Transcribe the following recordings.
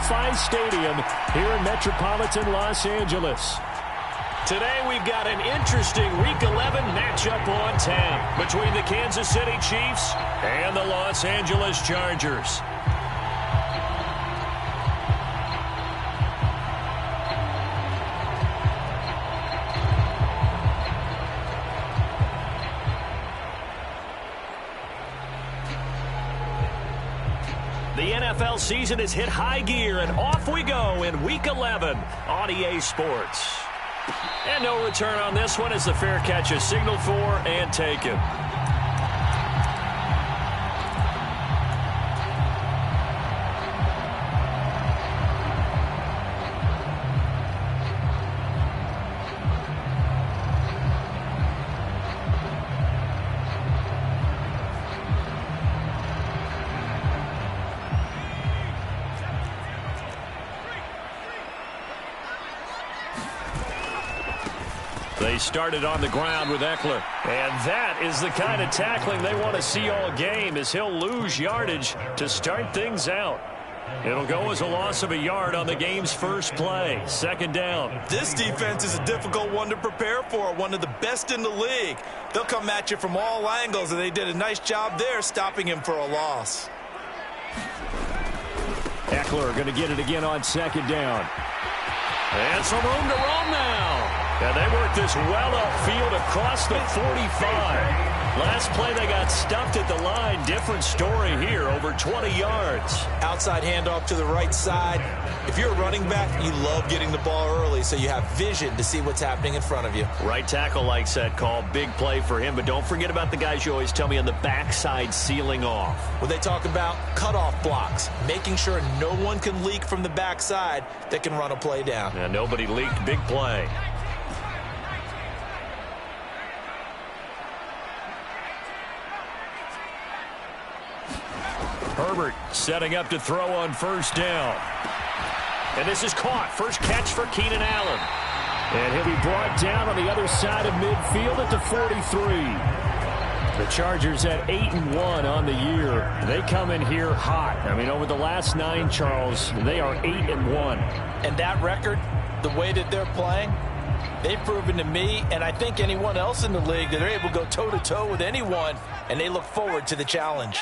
SoFi Stadium here in metropolitan Los Angeles. Today we've got an interesting Week 11 matchup on tap between the Kansas City Chiefs and the Los Angeles Chargers. The NFL season has hit high gear, and off we go in Week 11 on EA Sports. And no return on this one as the fair catch is signaled for and taken. They started on the ground with Ekeler. And that is the kind of tackling they want to see all game, as he'll lose yardage to start things out. It'll go as a loss of a yard on the game's first play. Second down. This defense is a difficult one to prepare for, one of the best in the league. They'll come at you from all angles, and they did a nice job there stopping him for a loss. Ekeler going to get it again on second down. And some room to roam now. And they work this well upfield across the 45. Last play they got stuffed at the line. Different story here, over 20 yards. Outside handoff to the right side. If you're a running back, you love getting the ball early so you have vision to see what's happening in front of you. Right tackle likes that call. Big play for him, but don't forget about the guys you always tell me on the backside sealing off. Well, they talk about cutoff blocks, making sure no one can leak from the backside that can run a play down. Yeah, nobody leaked. Big play. Herbert setting up to throw on first down. And this is caught. First catch for Keenan Allen. And he'll be brought down on the other side of midfield at the 43. The Chargers at 8-1 on the year. They come in here hot. I mean, over the last 9, Charles, they are 8-1. And that record, the way that they're playing, they've proven to me, and I think anyone else in the league, that they're able to go toe-to-toe with anyone, and they look forward to the challenge.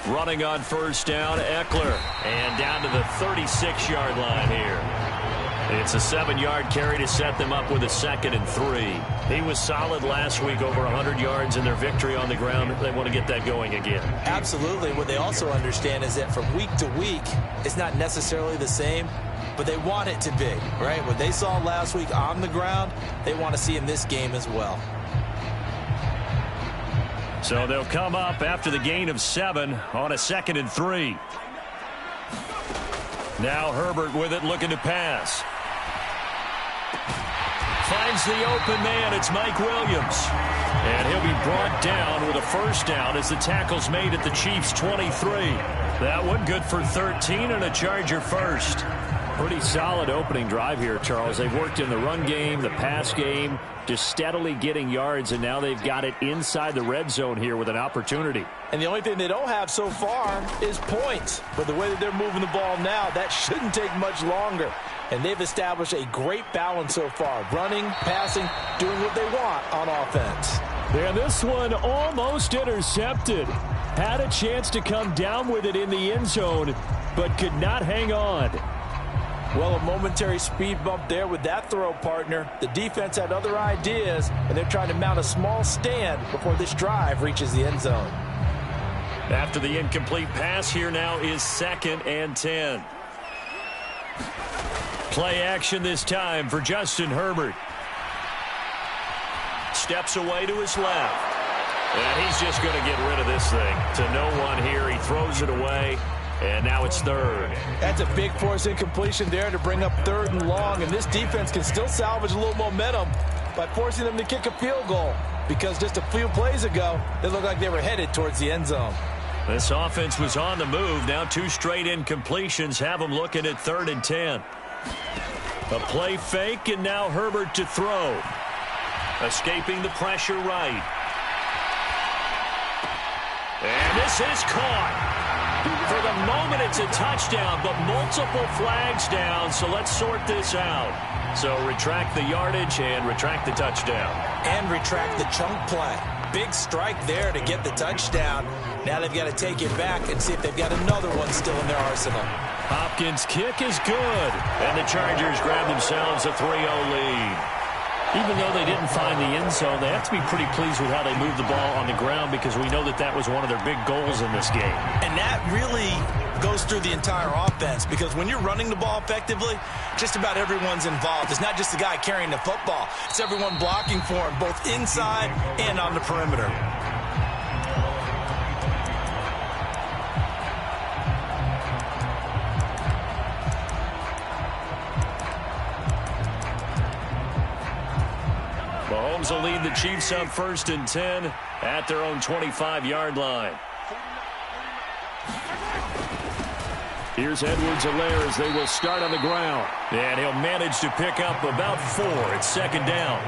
Running on first down, Ekeler. And down to the 36-yard line here. It's a 7-yard carry to set them up with a 2nd and 3. He was solid last week, over 100 yards in their victory on the ground. They want to get that going again. Absolutely. What they also understand is that from week to week, it's not necessarily the same, but they want it to be, right? What they saw last week on the ground, they want to see in this game as well. So they'll come up after the gain of 7 on a 2nd and 3. Now Herbert with it, looking to pass. Finds the open man. It's Mike Williams. And he'll be brought down with a first down as the tackle's made at the Chiefs' 23. That one good for 13 and a Charger first. Pretty solid opening drive here, Charles. They've worked in the run game, the pass game, just steadily getting yards, and now they've got it inside the red zone here with an opportunity. And the only thing they don't have so far is points. But the way that they're moving the ball now, that shouldn't take much longer. And they've established a great balance so far. Running, passing, doing what they want on offense. And this one almost intercepted. Had a chance to come down with it in the end zone, but could not hang on. Well, a momentary speed bump there with that throw, partner. The defense had other ideas, and they're trying to mount a small stand before this drive reaches the end zone. After the incomplete pass, here now is 2nd and 10. Play action this time for Justin Herbert. Steps away to his left. And he's just going to get rid of this thing. To no one here. He throws it away. And now it's 3rd. That's a big force incompletion there to bring up 3rd and long. And this defense can still salvage a little momentum by forcing them to kick a field goal. Because just a few plays ago, they looked like they were headed towards the end zone. This offense was on the move. Now 2 straight incompletions have them looking at 3rd and 10. A play fake, and now Herbert to throw. Escaping the pressure right. And this is caught. For the moment, it's a touchdown, but multiple flags down, so let's sort this out. So retract the yardage and retract the touchdown. And retract the chunk play. Big strike there to get the touchdown. Now they've got to take it back and see if they've got another one still in their arsenal. Hopkins' kick is good, and the Chargers grab themselves a 3-0 lead. Even though they didn't find the end zone, they have to be pretty pleased with how they moved the ball on the ground because we know that was one of their big goals in this game. And that really goes through the entire offense because when you're running the ball effectively, just about everyone's involved. It's not just the guy carrying the football. It's everyone blocking for him, both inside and on the perimeter. Mahomes will lead the Chiefs up 1st and 10 at their own 25-yard line. Here's Edwards-Helaire as they will start on the ground. And he'll manage to pick up about 4. It's 2nd down.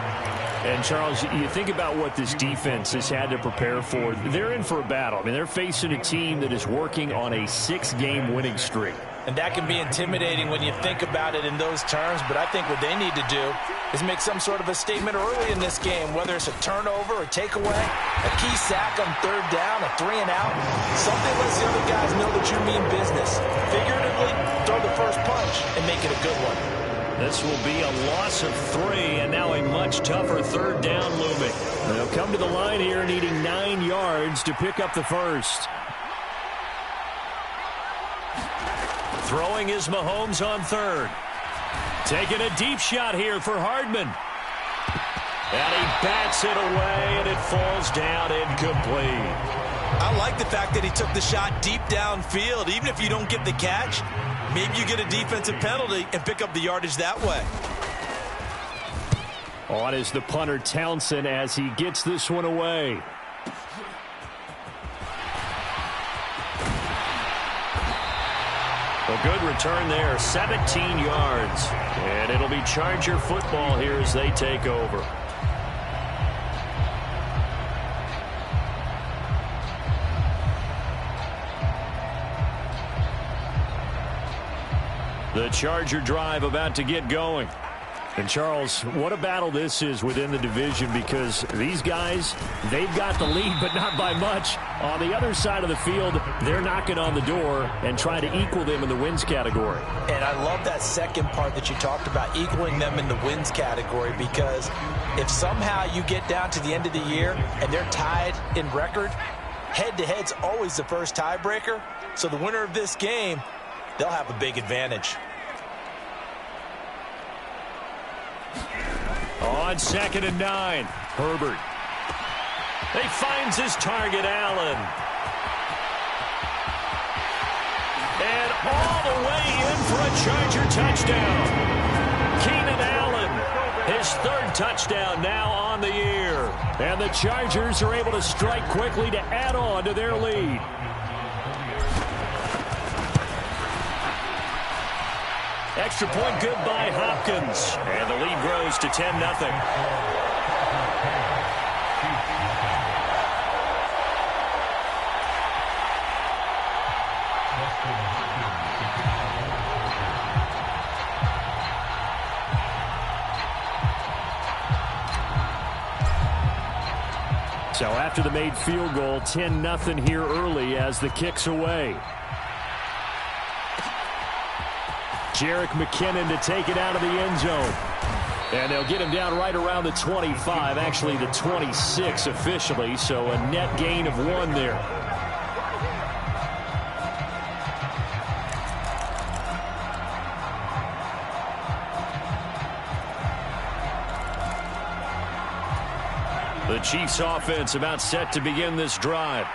And, Charles, you think about what this defense has had to prepare for. They're in for a battle. I mean, they're facing a team that is working on a 6-game winning streak. And that can be intimidating when you think about it in those terms, but I think what they need to do is make some sort of a statement early in this game, whether it's a turnover, a takeaway, a key sack on 3rd down, a 3-and-out, something lets the other guys know that you mean business. Figuratively, throw the first punch and make it a good one. This will be a loss of 3, and now a much tougher 3rd down looming. They'll come to the line here needing 9 yards to pick up the first. Throwing is Mahomes on 3rd. Taking a deep shot here for Hardman. And he bats it away, and it falls down incomplete. I like the fact that he took the shot deep downfield. Even if you don't get the catch, maybe you get a defensive penalty and pick up the yardage that way. On is the punter Townsend as he gets this one away. A good return there, 17 yards. And it'll be Charger football here as they take over. The Charger drive about to get going. And, Charles, what a battle this is within the division because these guys, they've got the lead, but not by much. On the other side of the field, they're knocking on the door and trying to equal them in the wins category. And I love that second part that you talked about, equaling them in the wins category, because if somehow you get down to the end of the year and they're tied in record, head-to-head's always the first tiebreaker. So the winner of this game, they'll have a big advantage. On 2nd and 9, Herbert. He finds his target, Allen. And all the way in for a Charger touchdown. Keenan Allen, his 3rd touchdown now on the year. And the Chargers are able to strike quickly to add on to their lead. Extra point good by Hopkins. And the lead grows to 10-0. So after the made field goal, 10-0 here early as the kick's away. Jerick McKinnon to take it out of the end zone. And they'll get him down right around the 25, actually the 26 officially, so a net gain of 1 there. The Chiefs offense about set to begin this drive.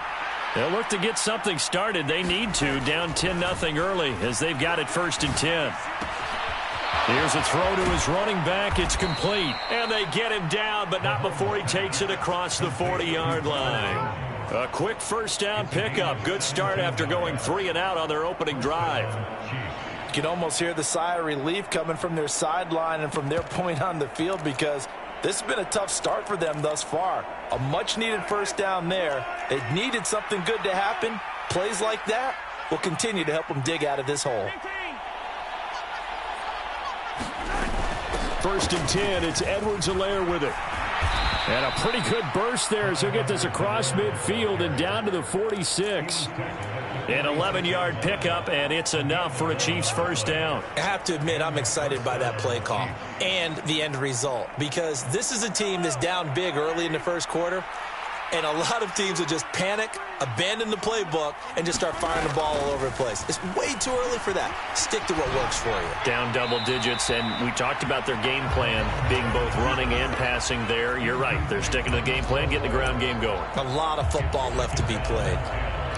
They'll look to get something started. They need to, down 10-0 early as they've got it 1st and 10. Here's a throw to his running back. It's complete. And they get him down, but not before he takes it across the 40-yard line. A quick 1st down pickup. Good start after going 3 and out on their opening drive. You can almost hear the sigh of relief coming from their sideline and from their point on the field because this has been a tough start for them thus far. A much-needed 1st down there. They needed something good to happen. Plays like that will continue to help them dig out of this hole. 1st and 10. It's Edwards-Helaire with it. And a pretty good burst there as he'll get this across midfield and down to the 46. An 11-yard pickup, and it's enough for a Chiefs first down. I have to admit, I'm excited by that play call and the end result, because this is a team that's down big early in the first quarter, and a lot of teams will just panic, abandon the playbook, and just start firing the ball all over the place. It's way too early for that. Stick to what works for you. Down double digits, and we talked about their game plan being both running and passing there. You're right. They're sticking to the game plan, getting the ground game going. A lot of football left to be played.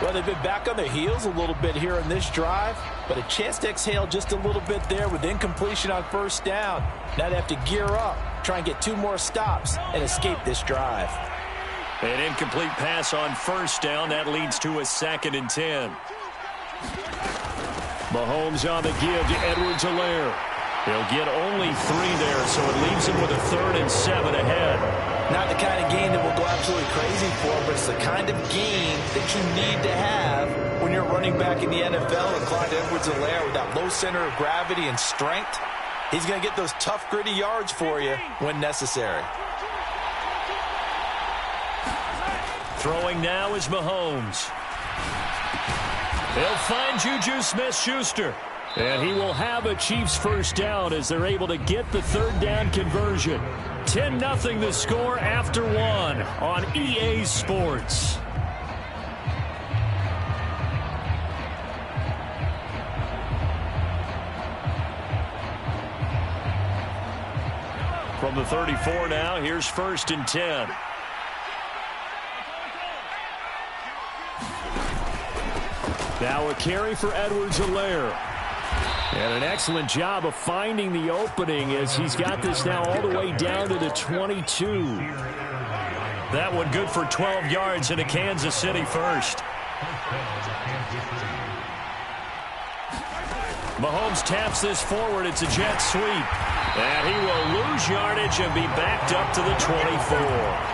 Well, they've been back on their heels a little bit here in this drive, but a chance to exhale just a little bit there with incompletion on first down. Now they have to gear up, try and get 2 more stops, and escape this drive. An incomplete pass on first down. That leads to a 2nd and 10. Mahomes on the give to Edwards-Helaire. He'll get only 3 there, so it leaves him with a 3rd and 7 ahead. Not the kind of game that we'll go absolutely crazy for, but it's the kind of game that you need to have when you're running back in the NFL. And Clyde Edwards-Helaire, with that low center of gravity and strength, he's going to get those tough, gritty yards for you when necessary. Throwing now is Mahomes. They'll find Juju Smith-Schuster. And he will have a Chiefs first down as they're able to get the 3rd down conversion. 10-0 the score after 1 on EA Sports. From the 34 now, here's 1st and 10. Now a carry for Edwards-Helaire. And an excellent job of finding the opening as he's got this now all the way down to the 22. That one good for 12 yards and a Kansas City first. Mahomes taps this forward. It's a jet sweep. And he will lose yardage and be backed up to the 24.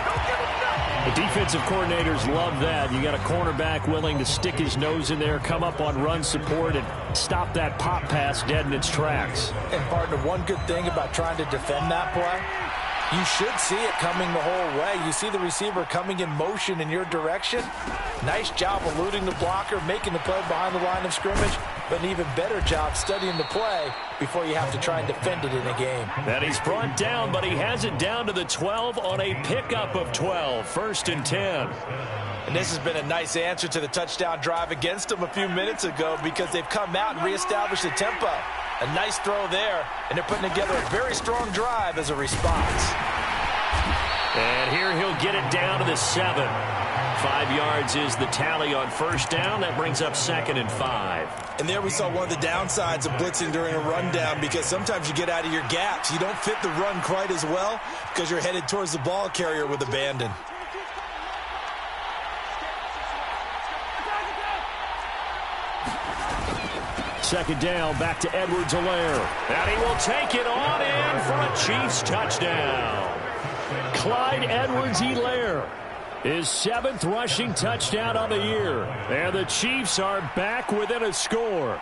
The defensive coordinators love that. You got a cornerback willing to stick his nose in there, come up on run support, and stop that pop pass dead in its tracks. And, partner, one good thing about trying to defend that play, you should see it coming the whole way. You see the receiver coming in motion in your direction. Nice job eluding the blocker, making the play behind the line of scrimmage, but an even better job studying the play before you have to try and defend it in a game. And he's brought down, but he has it down to the 12 on a pickup of 12. 1st and 10. And this has been a nice answer to the touchdown drive against them a few minutes ago, because they've come out and reestablished the tempo. A nice throw there, and they're putting together a very strong drive as a response. And here he'll get it down to the 7. 5 yards is the tally on first down. That brings up 2nd and 5. And there we saw one of the downsides of blitzing during a rundown, because sometimes you get out of your gaps. You don't fit the run quite as well because you're headed towards the ball carrier with abandon. Second down, back to Edwards-Helaire. And he will take it on in for a Chiefs touchdown. Clyde Edwards-Helaire, his 7th rushing touchdown on the year. And the Chiefs are back within a score.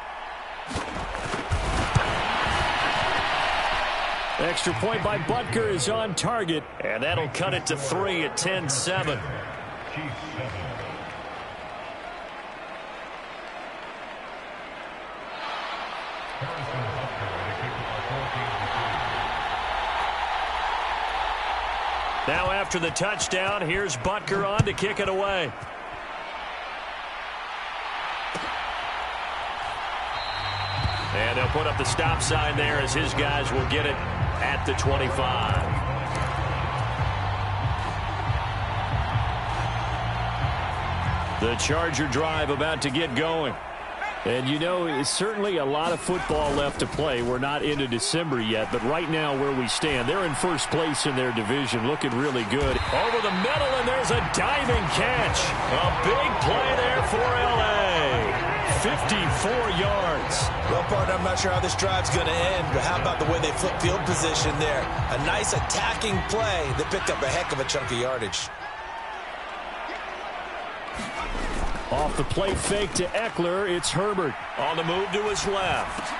Extra point by Butker is on target. And that'll cut it to 3 at 10-7. Now after the touchdown, here's Butker on to kick it away. And they'll put up the stop sign there as his guys will get it at the 25. The Charger drive about to get going. And, you know, it's certainly a lot of football left to play. We're not into December yet, but right now where we stand, they're in first place in their division, looking really good. Over the middle, and there's a diving catch. A big play there for L.A. 54 yards. Well, partner, I'm not sure how this drive's going to end, but how about the way they flip field position there? A nice attacking play that picked up a heck of a chunk of yardage. Off the play fake to Ekeler, it's Herbert. On the move to his left.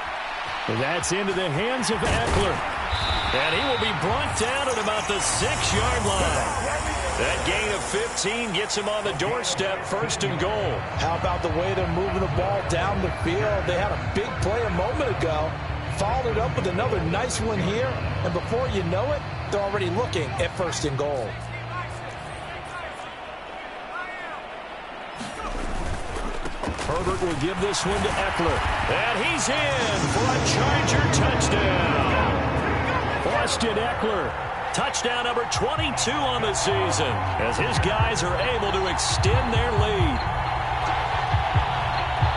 That's into the hands of Ekeler. And he will be brought down at about the 6-yard line. That gain of 15 gets him on the doorstep, 1st and goal. How about the way they're moving the ball down the field? They had a big play a moment ago. Followed it up with another nice one here. And before you know it, they're already looking at 1st and goal. Herbert will give this one to Ekeler. And he's in for a Charger touchdown. Austin Ekeler, touchdown number 22 on the season, as his guys are able to extend their lead.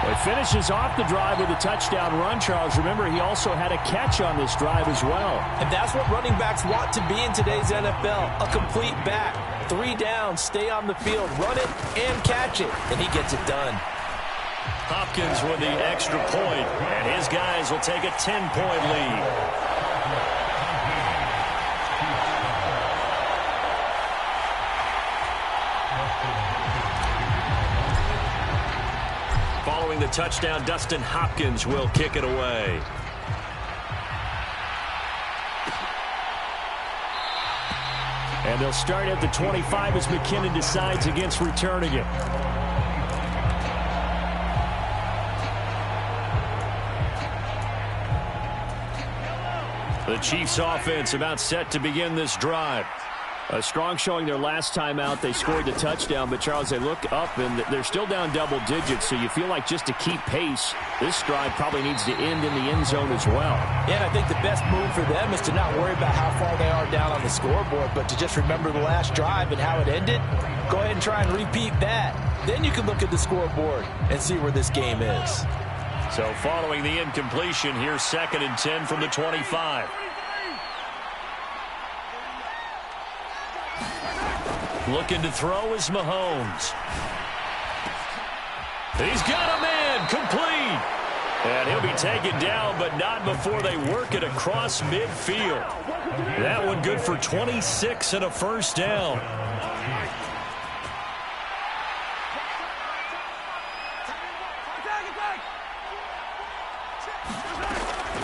Well, he finishes off the drive with a touchdown run, Charles. Remember, he also had a catch on this drive as well. And that's what running backs want to be in today's NFL, a complete back. 3 downs, stay on the field, run it, and catch it. And he gets it done. Hopkins with the extra point, and his guys will take a 10-point lead. Following the touchdown, Dustin Hopkins will kick it away. And they'll start at the 25 as McKinnon decides against returning it. The Chiefs offense about set to begin this drive. A strong showing their last time out. They scored the touchdown, but Charles, they look up and they're still down double digits, so you feel like just to keep pace, this drive probably needs to end in the end zone as well. Yeah, and I think the best move for them is to not worry about how far they are down on the scoreboard, but to just remember the last drive and how it ended. Go ahead and try and repeat that. Then you can look at the scoreboard and see where this game is. So following the incompletion, here's 2nd and 10 from the 25. Looking to throw is Mahomes. He's got a man, complete. And he'll be taken down, but not before they work it across midfield. That one good for 26 and a 1st down.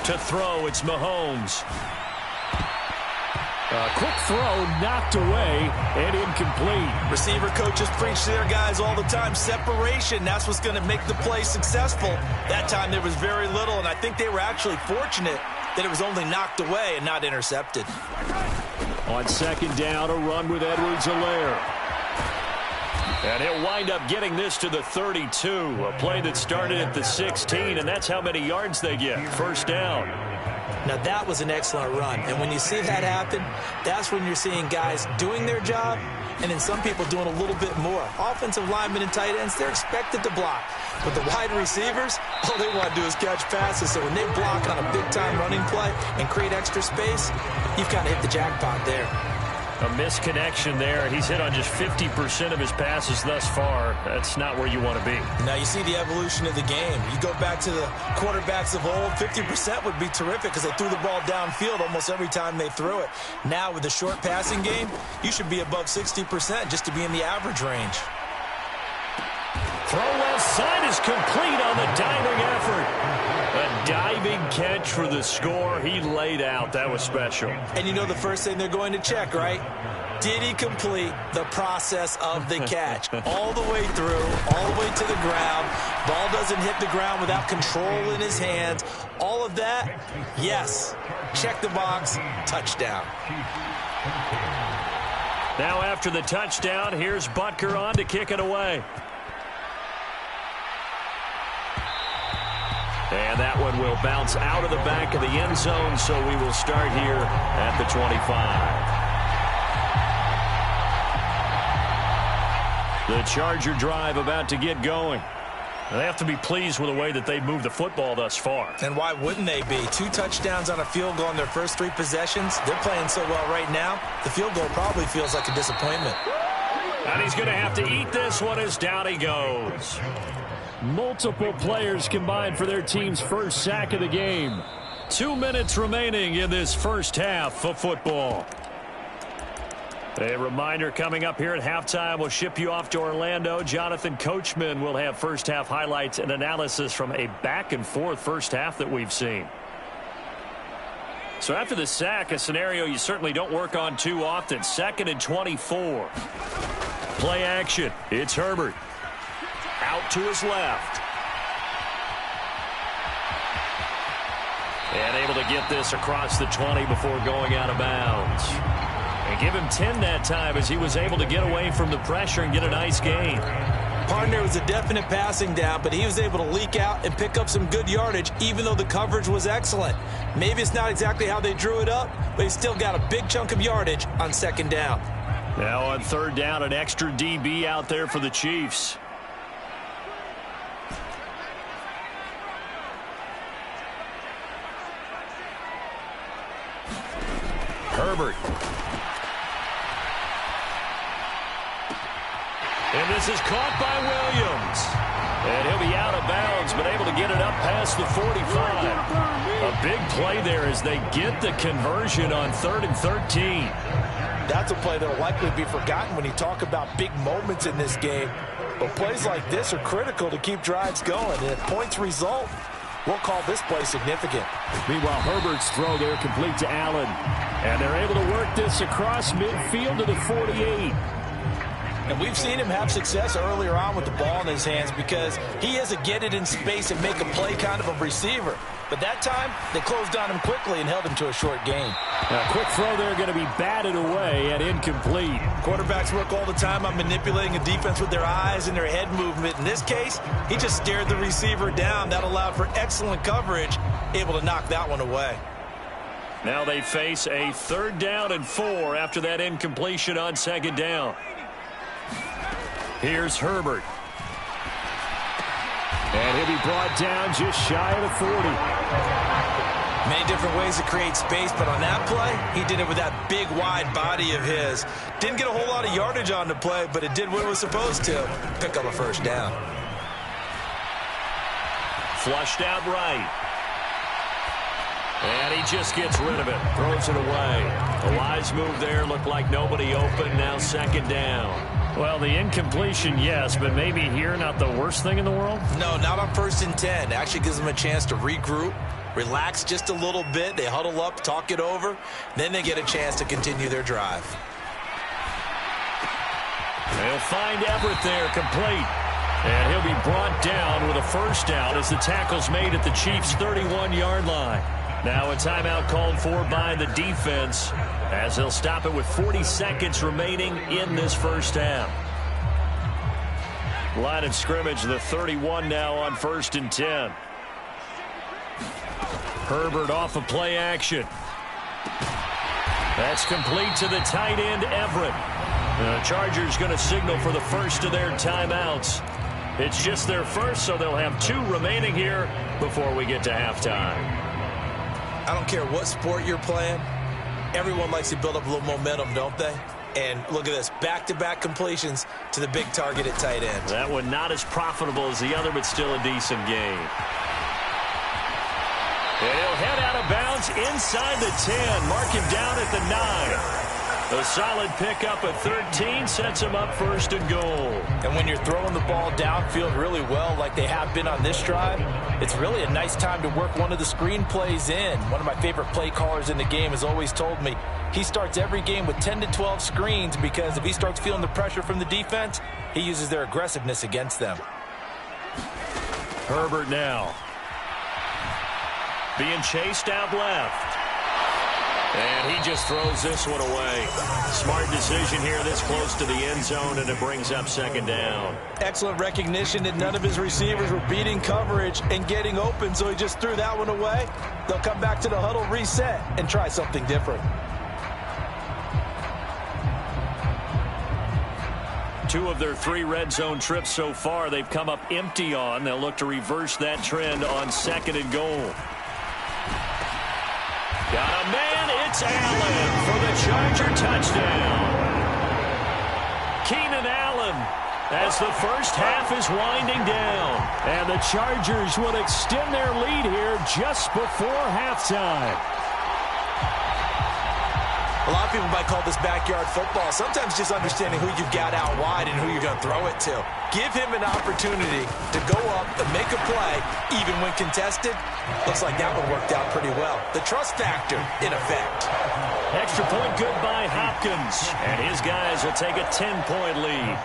To throw, it's Mahomes. A quick throw knocked away and incomplete. Receiver coaches preach to their guys all the time. Separation, that's what's going to make the play successful. That time there was very little, and I think they were actually fortunate that it was only knocked away and not intercepted. On 2nd down, a run with Edwards-Helaire. And he'll wind up getting this to the 32. A play that started at the 16, and that's how many yards they get. 1st down. Now, that was an excellent run. And when you see that happen, that's when you're seeing guys doing their job and then some people doing a little bit more. Offensive linemen and tight ends, they're expected to block. But the wide receivers, all they want to do is catch passes. So when they block on a big-time running play and create extra space, you've kind of hit the jackpot there. A misconnection there. He's hit on just 50% of his passes thus far. That's not where you want to be. Now you see the evolution of the game. You go back to the quarterbacks of old, 50% would be terrific because they threw the ball downfield almost every time they threw it. Now with the short passing game, you should be above 60% just to be in the average range. Throw left side is complete on the diving effort. A diving catch for the score. He laid out. That was special. And you know the first thing they're going to check, right? Did he complete the process of the catch? All the way through, all the way to the ground. Ball doesn't hit the ground without control in his hands. All of that, yes. Check the box, touchdown. Now after the touchdown, here's Butker on to kick it away. And that one will bounce out of the back of the end zone, so we will start here at the 25. The Charger drive about to get going. They have to be pleased with the way that they've moved the football thus far. And why wouldn't they be? 2 touchdowns on a field goal in their first 3 possessions. They're playing so well right now, the field goal probably feels like a disappointment. And he's going to have to eat this one as down he goes. Multiple players combined for their team's first sack of the game. 2 minutes remaining in this first half of football. A reminder coming up here at halftime. We'll ship you off to Orlando. Jonathan Coachman will have first half highlights and analysis from a back-and-forth first half that we've seen. So after the sack, a scenario you certainly don't work on too often. 2nd and 24. Play action. It's Herbert. Out to his left. And able to get this across the 20 before going out of bounds. And give him 10 that time as he was able to get away from the pressure and get a nice gain. Partner was a definite passing down, but he was able to leak out and pick up some good yardage, even though the coverage was excellent. Maybe it's not exactly how they drew it up, but he still got a big chunk of yardage on 2nd down. Now on 3rd down, an extra DB out there for the Chiefs. Herbert. And this is caught by Williams. And he'll be out of bounds, but able to get it up past the 45. A big play there as they get the conversion on 3rd and 13. That's a play that will likely be forgotten when you talk about big moments in this game. But plays like this are critical to keep drives going. And if points result, we'll call this play significant. Meanwhile, Herbert's throw there complete to Allen. And they're able to work this across midfield to the 48. And we've seen him have success earlier on with the ball in his hands because he has a get it in space and make a play kind of a receiver. But that time, they closed on him quickly and held him to a short gain. A quick throw there going to be batted away and incomplete. Quarterbacks work all the time on manipulating a defense with their eyes and their head movement. In this case, he just stared the receiver down. That allowed for excellent coverage, able to knock that one away. Now they face a 3rd down and 4 after that incompletion on 2nd down. Here's Herbert. And he'll be brought down just shy of the 40. Many different ways to create space, but on that play, he did it with that big, wide body of his. Didn't get a whole lot of yardage on the play, but it did what it was supposed to. Pick up a 1st down. Flushed out right. And he just gets rid of it. Throws it away. A wise move there. Looked like nobody open. Now 2nd down. Well, the incompletion, yes, but maybe here not the worst thing in the world? No, not on 1st and 10. Actually gives them a chance to regroup, relax just a little bit. They huddle up, talk it over. Then they get a chance to continue their drive. They'll find Everett there, complete. And he'll be brought down with a 1st down as the tackle's made at the Chiefs' 31-yard line. Now a timeout called for by the defense as they'll stop it with 40 seconds remaining in this first half. Line of scrimmage, the 31 now on 1st and 10. Herbert off of play action. That's complete to the tight end, Everett. The Chargers going to signal for the first of their timeouts. It's just their first, so they'll have 2 remaining here before we get to halftime. I don't care what sport you're playing. Everyone likes to build up a little momentum, don't they? And look at this, back-to-back completions to the big target at tight end. That one not as profitable as the other, but still a decent gain. And he'll head out of bounds inside the 10. Mark him down at the 9. A solid pickup at 13 sets him up 1st and goal. And when you're throwing the ball downfield really well like they have been on this drive, it's really a nice time to work one of the screen plays in. One of my favorite play callers in the game has always told me he starts every game with 10 to 12 screens because if he starts feeling the pressure from the defense, he uses their aggressiveness against them. Herbert now. Being chased out left. And he just throws this one away. Smart decision here this close to the end zone, and it brings up 2nd down. Excellent recognition that none of his receivers were beating coverage and getting open, so he just threw that one away. They'll come back to the huddle, reset, and try something different. 2 of their 3 red zone trips so far they've come up empty on. They'll look to reverse that trend on 2nd and goal. Got a man, it's Allen for the Charger touchdown. Keenan Allen as the first half is winding down. And the Chargers will extend their lead here just before halftime. A lot of people might call this backyard football. Sometimes just understanding who you've got out wide and who you're going to throw it to. Give him an opportunity to go up and make a play, even when contested. Looks like that one worked out pretty well. The trust factor in effect. Extra point good by Hopkins. And his guys will take a 10-point lead.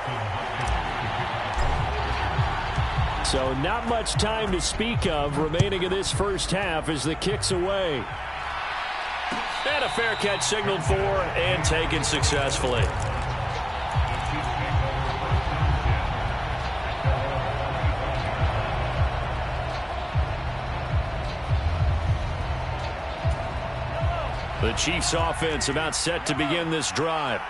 So not much time to speak of remaining in this first half as the kick's away. And a fair catch signaled for and taken successfully. The Chiefs offense about set to begin this drive.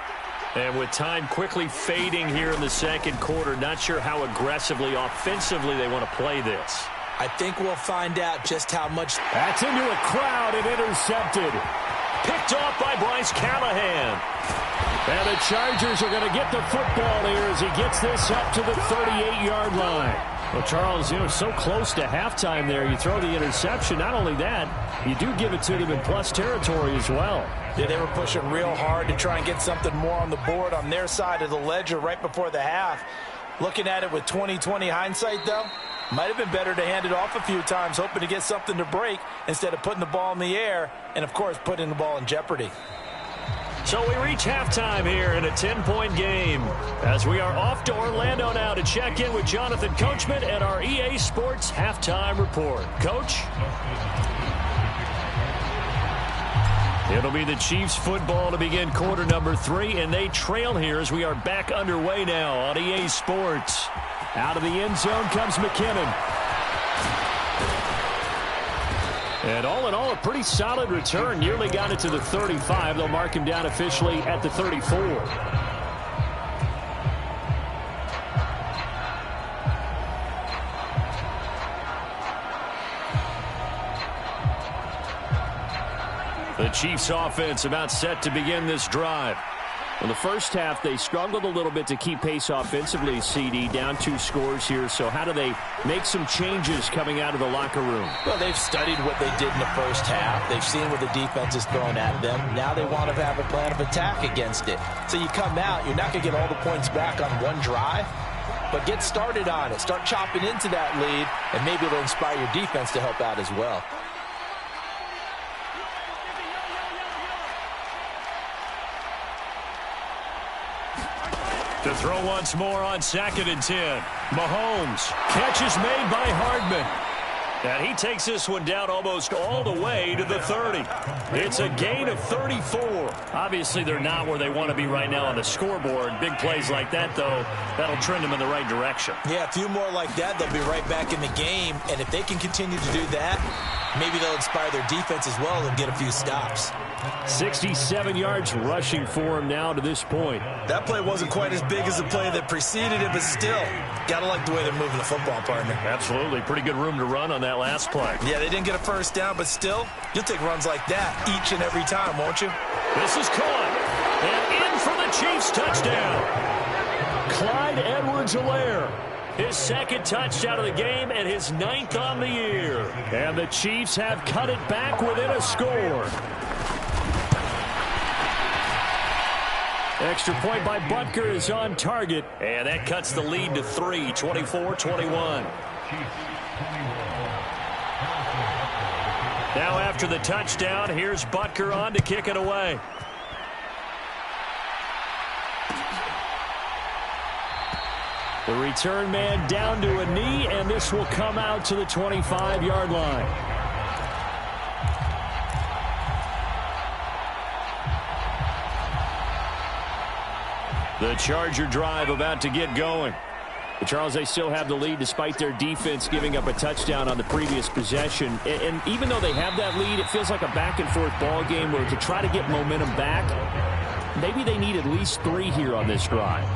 And with time quickly fading here in the second quarter, not sure how aggressively, offensively they want to play this. I think we'll find out just how much. That's into a crowd and intercepted. Picked off by Bryce Callahan. And the Chargers are going to get the football here as he gets this up to the 38-yard line. Well, Charles, so close to halftime there. You throw the interception. Not only that, you do give it to them in plus territory as well. Yeah, they were pushing real hard to try and get something more on the board on their side of the ledger right before the half. Looking at it with 20/20 hindsight, though, might have been better to hand it off a few times, hoping to get something to break instead of putting the ball in the air and, of course, putting the ball in jeopardy. So we reach halftime here in a 10-point game as we are off to Orlando now to check in with Jonathan Coachman at our EA Sports Halftime Report. Coach? It'll be the Chiefs football to begin quarter number 3, and they trail here as we are back underway now on EA Sports. Out of the end zone comes McKinnon. And all in all, a pretty solid return. Nearly got it to the 35. They'll mark him down officially at the 34. The Chiefs offense about set to begin this drive. In the first half, they struggled a little bit to keep pace offensively, CD, down 2 scores here. So how do they make some changes coming out of the locker room? Well, they've studied what they did in the first half. They've seen what the defense is throwing at them. Now they want to have a plan of attack against it. So you come out, you're not going to get all the points back on one drive, but get started on it. Start chopping into that lead, and maybe it'll inspire your defense to help out as well. To throw once more on 2nd and 10. Mahomes. Catch is made by Hardman. And he takes this one down almost all the way to the 30. It's a gain of 34. Obviously, they're not where they want to be right now on the scoreboard. Big plays like that, though, that'll trend them in the right direction. Yeah, a few more like that, they'll be right back in the game. And if they can continue to do that, maybe they'll inspire their defense as well and get a few stops. 67 yards rushing for him now to this point. That play wasn't quite as big as the play that preceded it, but still, gotta like the way they're moving the football, partner. Absolutely. Pretty good room to run on that last play. Yeah, they didn't get a first down, but still, you'll take runs like that each and every time, won't you? This is caught. And in for the Chiefs touchdown. Clyde Edwards-Helaire. His second touchdown of the game and his 9th on the year. And the Chiefs have cut it back within a score. Extra point by Butker is on target. And that cuts the lead to 3, 24-21. Now after the touchdown, here's Butker on to kick it away. The return man down to a knee, and this will come out to the 25-yard line. The Charger drive about to get going. But Charles, they still have the lead despite their defense giving up a touchdown on the previous possession. And even though they have that lead, it feels like a back-and-forth ball game where to try to get momentum back, maybe they need at least 3 here on this drive.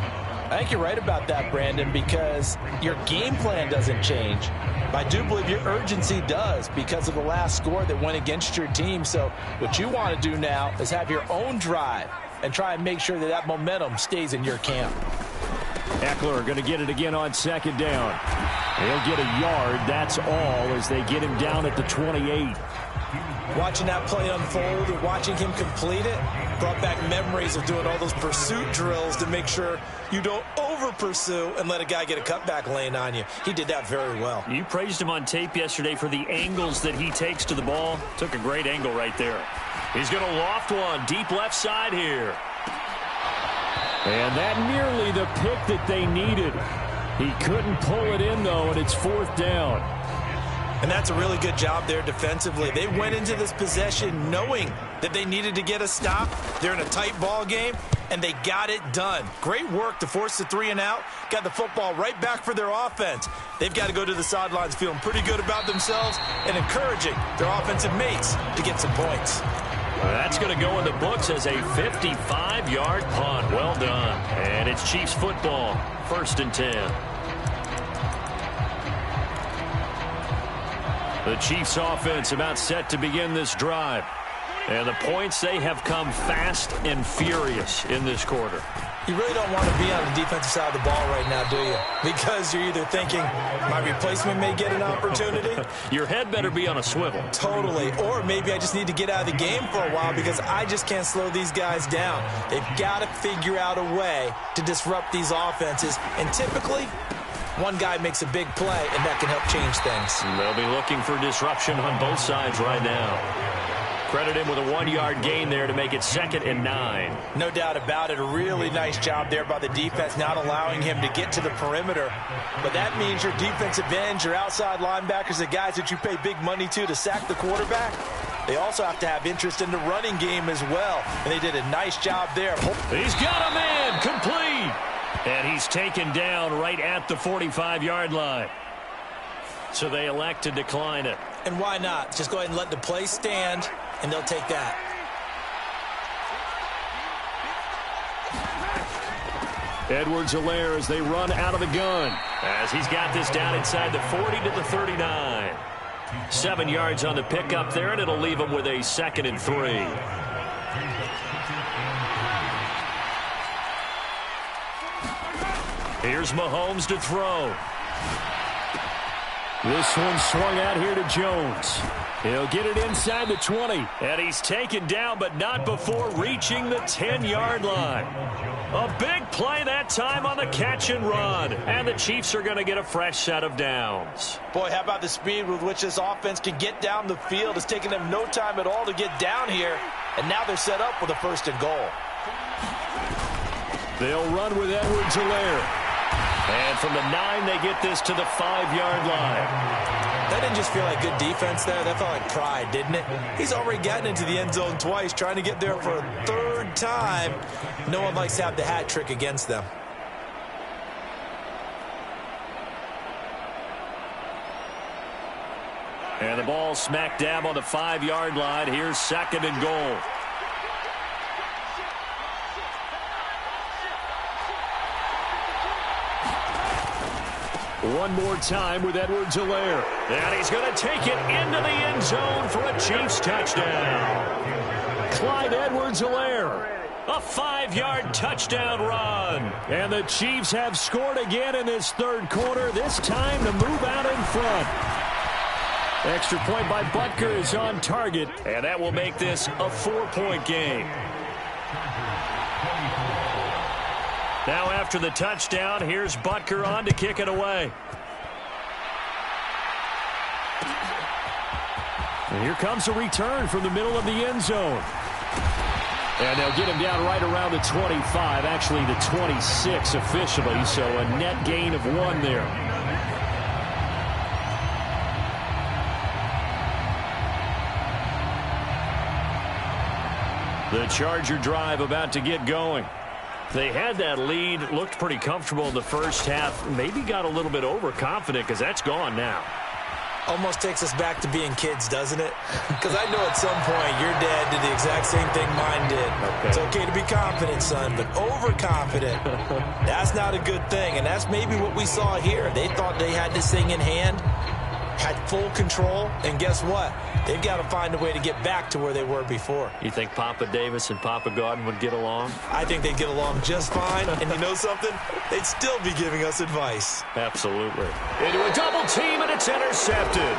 I think you're right about that, Brandon, because your game plan doesn't change. I do believe your urgency does because of the last score that went against your team. So what you want to do now is have your own drive and try and make sure that that momentum stays in your camp. Eckler going to get it again on 2nd down. He'll get a yard, that's all, as they get him down at the 28. Watching that play unfold and watching him complete it brought back memories of doing all those pursuit drills to make sure you don't over-pursue and let a guy get a cutback lane on you. He did that very well. You praised him on tape yesterday for the angles that he takes to the ball. Took a great angle right there. He's going to loft one deep left side here. And that nearly the pick that they needed. He couldn't pull it in, though, and it's 4th down. And that's a really good job there defensively. They went into this possession knowing that they needed to get a stop. They're in a tight ball game, and they got it done. Great work to force the 3 and out. Got the football right back for their offense. They've got to go to the sidelines feeling pretty good about themselves and encouraging their offensive mates to get some points. That's going to go in the books as a 55-yard punt. Well done. And it's Chiefs football. 1st and 10. The Chiefs offense about set to begin this drive. And the points, they have come fast and furious in this quarter. You really don't want to be on the defensive side of the ball right now, do you? Because you're either thinking, my replacement may get an opportunity. Your head better be on a swivel. Totally. Or maybe I just need to get out of the game for a while because I just can't slow these guys down. They've got to figure out a way to disrupt these offenses. And typically, one guy makes a big play, and that can help change things. They'll be looking for disruption on both sides right now. Credit him with a 1-yard gain there to make it 2nd and 9. No doubt about it. A really nice job there by the defense, not allowing him to get to the perimeter. But that means your defensive ends, your outside linebackers, the guys that you pay big money to sack the quarterback, they also have to have interest in the running game as well. And they did a nice job there. He's got a man complete. And he's taken down right at the 45-yard line. So they elect to decline it. And why not? Just go ahead and let the play stand, and they'll take that. Edwards-Helaire as they run out of the gun. As he's got this down inside the 40 to the 39. 7 yards on the pickup there, and it'll leave him with a 2nd and 3. Here's Mahomes to throw. This one swung out here to Jones. He'll get it inside the 20. And he's taken down, but not before reaching the 10-yard line. A big play that time on the catch and run. And the Chiefs are going to get a fresh set of downs. Boy, how about the speed with which this offense can get down the field? It's taken them no time at all to get down here. And now they're set up with a 1st and goal. They'll run with Edwards-Helaire. And from the 9, they get this to the 5-yard line. That didn't just feel like good defense there. That felt like pride, didn't it? He's already gotten into the end zone twice, trying to get there for a 3rd time. No one likes to have the hat trick against them. And the ball smack dab on the 5-yard line. Here's 2nd and goal. One more time with Edwards-Helaire. And he's going to take it into the end zone for a Chiefs touchdown. Clyde Edwards-Helaire. A 5-yard touchdown run. And the Chiefs have scored again in this 3rd quarter, this time to move out in front. Extra point by Butker is on target, and that will make this a 4-point game. Now after the touchdown, here's Butker on to kick it away. And here comes a return from the middle of the end zone. And they'll get him down right around the 25, actually the 26 officially, so a net gain of 1 there. The Charger drive about to get going. They had that lead, looked pretty comfortable in the first half, maybe got a little bit overconfident because that's gone now. Almost takes us back to being kids, doesn't it? Because I know at some point your dad did the exact same thing mine did. Okay. It's okay to be confident, son, but overconfident, that's not a good thing. And that's maybe what we saw here. They thought they had this thing in hand, had full control, and guess what? They've got to find a way to get back to where they were before. You think Papa Davis and Papa Godwin would get along? I think they'd get along just fine, and you know something? They'd still be giving us advice. Absolutely. Into a double team, and it's intercepted.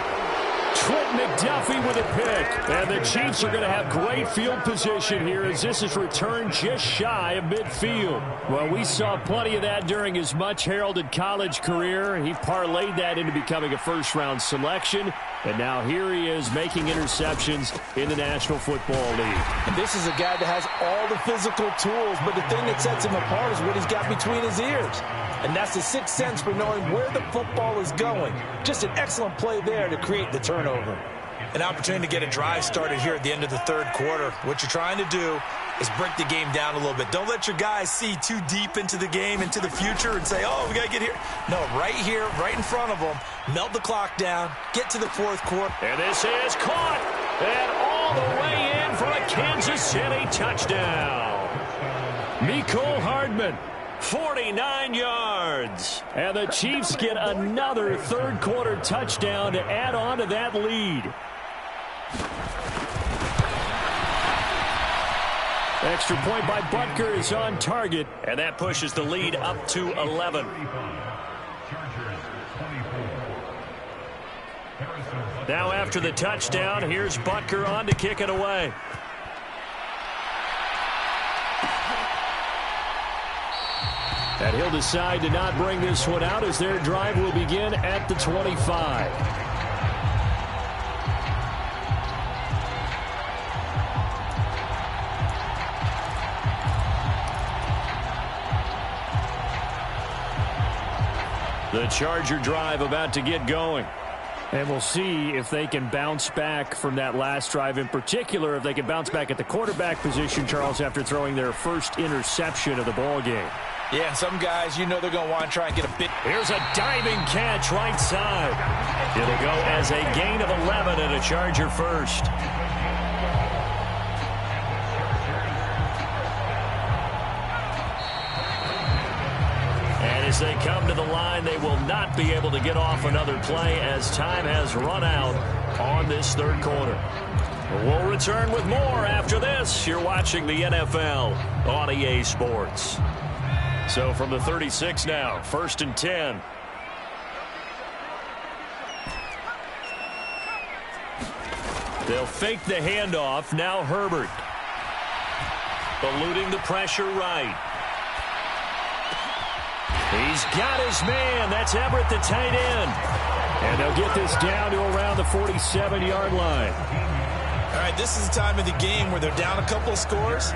Trent McDuffie with a pick. And the Chiefs are going to have great field position here as this is returned just shy of midfield. Well, we saw plenty of that during his much-heralded college career. He parlayed that into becoming a first-round selection. And now here he is making interceptions in the National Football League. And this is a guy that has all the physical tools, but the thing that sets him apart is what he's got between his ears. And that's the sixth sense for knowing where the football is going. Just an excellent play there to create the turnover. An opportunity to get a drive started here at the end of the third quarter. What you're trying to do is break the game down a little bit. Don't let your guys see too deep into the game, into the future, and say, oh, we got to get here. No, right here, right in front of them. Melt the clock down. Get to the fourth quarter. And this is caught. And all the way in for a Kansas City touchdown. Mecole Hardman. 49 yards. And the Chiefs get another third quarter touchdown to add on to that lead. Extra point by Butker is on target, and that pushes the lead up to 11. Now after the touchdown, here's Butker on to kick it away. And he'll decide to not bring this one out as their drive will begin at the 25. The Charger drive about to get going. And we'll see if they can bounce back from that last drive. In particular, if they can bounce back at the quarterback position, Charles, after throwing their first interception of the ball game. Yeah, some guys, you know they're going to want to try and get a bit. Here's a diving catch right side. It'll go as a gain of 11 and a Charger first. As they come to the line, they will not be able to get off another play as time has run out on this third quarter. We'll return with more after this. You're watching the NFL on EA Sports. So from the 36 now, 1st and 10. They'll fake the handoff. Now Herbert. Eluding the pressure right. He's got his man. That's Everett, the tight end. And they'll get this down to around the 47-yard line. All right, this is the time of the game where they're down a couple of scores,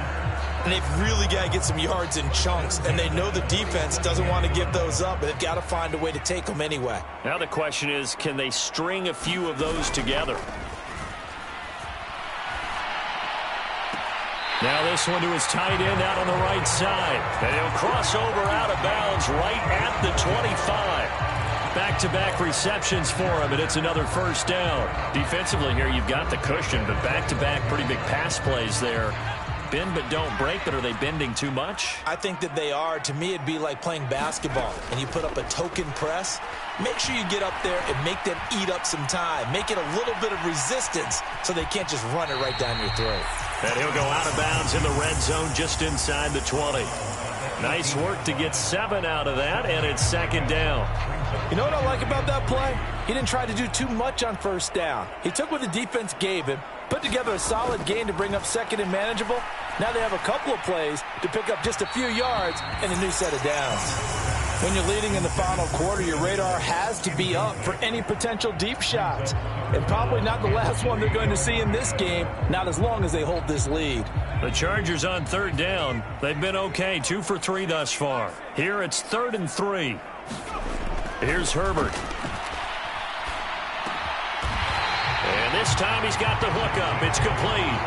and they've really got to get some yards in chunks, and they know the defense doesn't want to give those up, but they've got to find a way to take them anyway. Now the question is, can they string a few of those together? Now this one to his tight end out on the right side. And he'll cross over out of bounds right at the 25. Back-to-back receptions for him, and it's another first down. Defensively here, you've got the cushion, but back-to-back pretty big pass plays there. Bend but don't break, but are they bending too much? I think that they are. To me, it'd be like playing basketball, and you put up a token press. Make sure you get up there and make them eat up some time. Make it a little bit of resistance so they can't just run it right down your throat. And he'll go out of bounds in the red zone just inside the 20. Nice work to get 7 out of that, and it's second down. You know what I like about that play? He didn't try to do too much on first down. He took what the defense gave him, put together a solid gain to bring up second and manageable. Now they have a couple of plays to pick up just a few yards and a new set of downs. When you're leading in the final quarter, your radar has to be up for any potential deep shots. And probably not the last one they're going to see in this game, not as long as they hold this lead. The Chargers on third down. They've been okay, 2 for 3 thus far. Here it's 3rd and 3. Here's Herbert. And this time he's got the hook up. It's complete.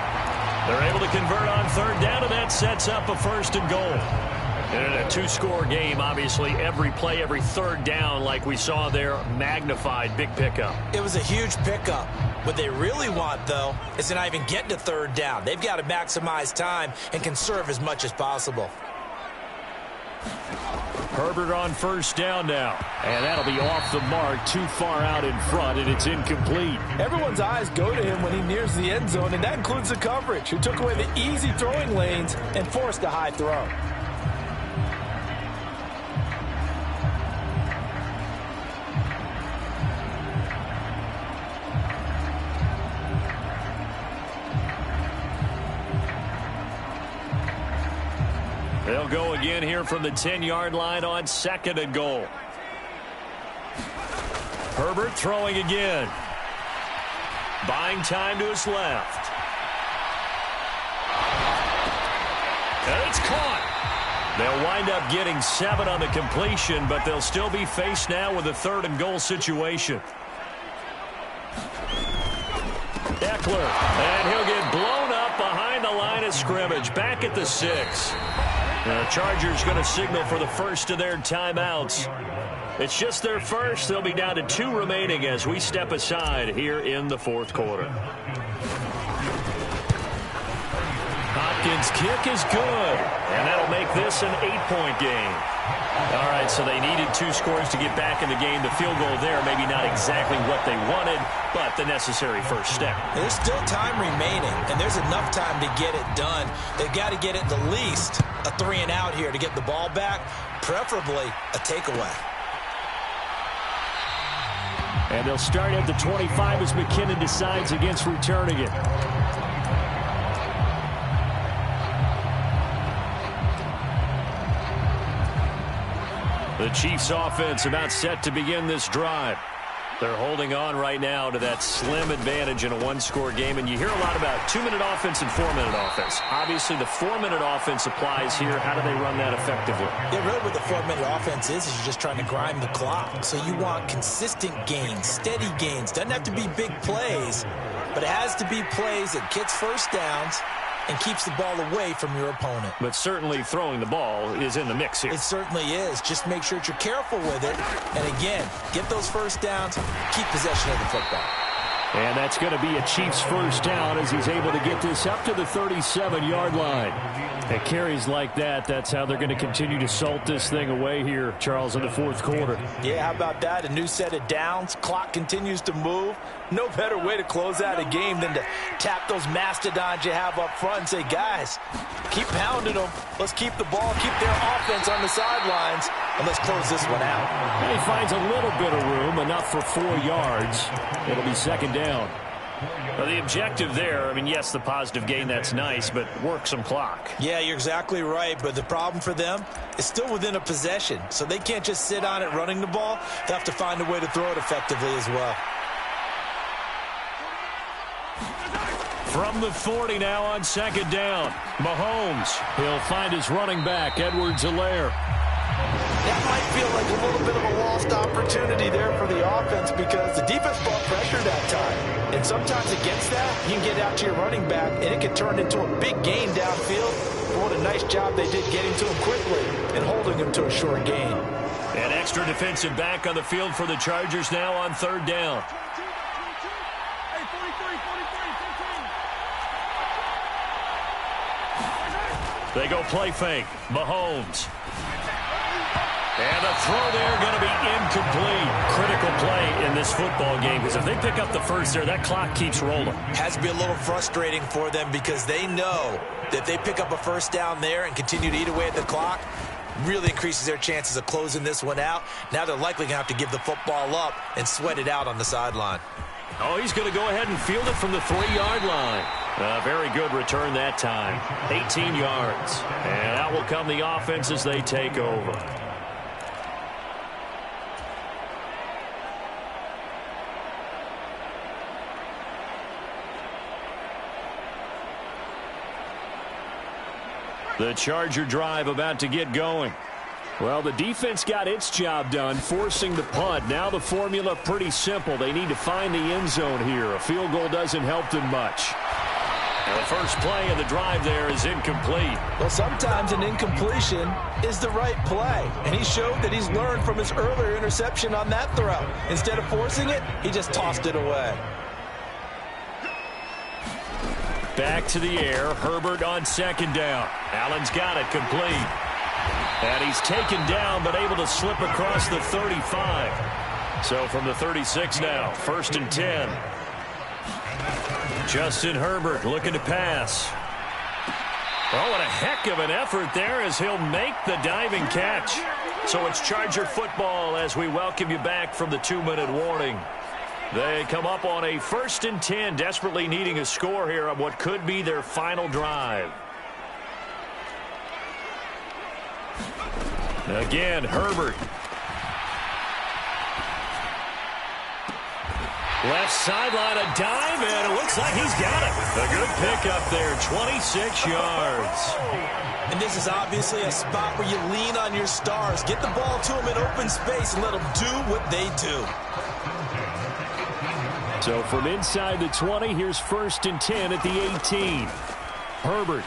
They're able to convert on third down, and that sets up a 1st and goal. And in a 2-score game, obviously, every play, every third down, like we saw there, magnified, big pickup. It was a huge pickup. What they really want, though, is to not even get to third down. They've got to maximize time and conserve as much as possible. Herbert on first down now. And that'll be off the mark, too far out in front, and it's incomplete. Everyone's eyes go to him when he nears the end zone, and that includes the coverage, who took away the easy throwing lanes and forced a high throw. They'll go again here from the 10-yard line on 2nd and goal. Herbert throwing again. Buying time to his left. And it's caught. They'll wind up getting 7 on the completion, but they'll still be faced now with a 3rd and goal situation. Eckler, and he'll get blown up behind the line of scrimmage, back at the 6. The Chargers going to signal for the first of their timeouts. It's just their first. They'll be down to 2 remaining as we step aside here in the 4th quarter. Hopkins' kick is good, and that'll make this an 8-point game. All right, so they needed 2 scores to get back in the game. The field goal there, maybe not exactly what they wanted, but the necessary first step. There's still time remaining, and there's enough time to get it done. They've got to get it the least a 3-and-out here to get the ball back, preferably a takeaway. And they'll start at the 25 as McKinnon decides against returning it. The Chiefs offense about set to begin this drive. They're holding on right now to that slim advantage in a 1-score game. And you hear a lot about 2-minute offense and 4-minute offense. Obviously, the 4-minute offense applies here. How do they run that effectively? Yeah, really what the 4-minute offense is you're just trying to grind the clock. So you want consistent gains, steady gains. Doesn't have to be big plays, but it has to be plays that gets first downs and keeps the ball away from your opponent. But certainly throwing the ball is in the mix here. It certainly is. Just make sure that you're careful with it. And again, get those first downs, keep possession of the football. And that's going to be a Chiefs first down as he's able to get this up to the 37-yard line. At carries like that, that's how they're going to continue to salt this thing away here, Charles, in the 4th quarter. Yeah, how about that? A new set of downs. Clock continues to move. No better way to close out a game than to tap those mastodons you have up front and say, guys, keep pounding them. Let's keep the ball, keep their offense on the sidelines, and let's close this one out. And he finds a little bit of room, enough for 4 yards. It'll be 2nd down. Well, the objective there, I mean, yes, the positive gain, that's nice, but work some clock. Yeah, you're exactly right, but the problem for them is still within a possession, so they can't just sit on it running the ball. They have to find a way to throw it effectively as well. From the 40 now on 2nd down, Mahomes. He'll find his running back, Edwards-Helaire. That might feel like a little bit of a lost opportunity there for the offense because the defense brought pressure that time. And sometimes against that, you can get out to your running back, and it can turn into a big gain downfield. But what a nice job they did getting to him quickly and holding him to a short gain. An extra defensive back on the field for the Chargers now on 3rd down. They go play fake. Mahomes. And the throw there going to be incomplete. Critical play in this football game because if they pick up the first there, that clock keeps rolling. Has to be a little frustrating for them because they know that they pick up a first down there and continue to eat away at the clock, really increases their chances of closing this one out. Now they're likely going to have to give the football up and sweat it out on the sideline. Oh, he's going to go ahead and field it from the 3-yard line. Very good return that time. 18 yards. And out will come the offense as they take over. The Charger drive about to get going. Well, the defense got its job done, forcing the punt. Now the formula pretty simple. They need to find the end zone here. A field goal doesn't help them much. And the first play of the drive there is incomplete. Well, sometimes an incompletion is the right play. And he showed that he's learned from his earlier interception on that throw. Instead of forcing it, he just tossed it away. Back to the air. Herbert on 2nd down. Allen's got it complete. And he's taken down but able to slip across the 35. So from the 36 now, 1st and 10. Justin Herbert looking to pass. Oh, what a heck of an effort there as he'll make the diving catch. So it's Charger football as we welcome you back from the 2-minute warning. They come up on a 1st and 10, desperately needing a score here on what could be their final drive. Again, Herbert. Left sideline, a dive, and it looks like he's got it. A good pickup there, 26 yards. And this is obviously a spot where you lean on your stars. Get the ball to them in open space and let them do what they do. So from inside the 20, here's 1st and 10 at the 18. Herbert.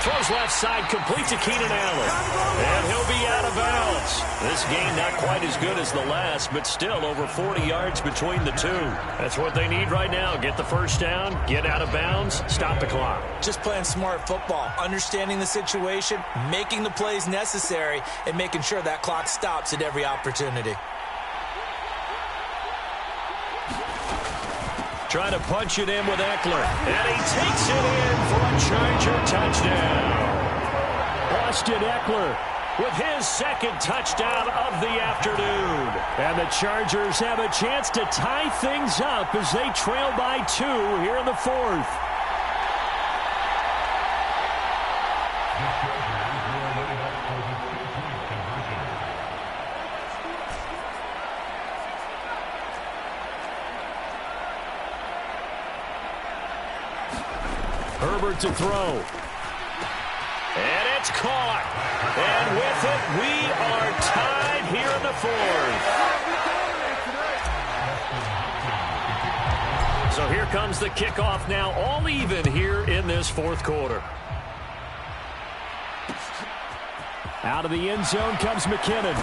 Throws left side, complete to Keenan Allen. And he'll be out of bounds. This game not quite as good as the last, but still over 40 yards between the two. That's what they need right now. Get the first down, get out of bounds, stop the clock. Just playing smart football, understanding the situation, making the plays necessary, and making sure that clock stops at every opportunity. Trying to punch it in with Eckler. And he takes it in for a Charger touchdown. Austin Eckler with his 2nd touchdown of the afternoon. And the Chargers have a chance to tie things up as they trail by 2 here in the 4th. Herbert to throw. And it's caught. And with it, we are tied here in the 4th. So here comes the kickoff now, all even here in this 4th quarter. Out of the end zone comes McKinnon.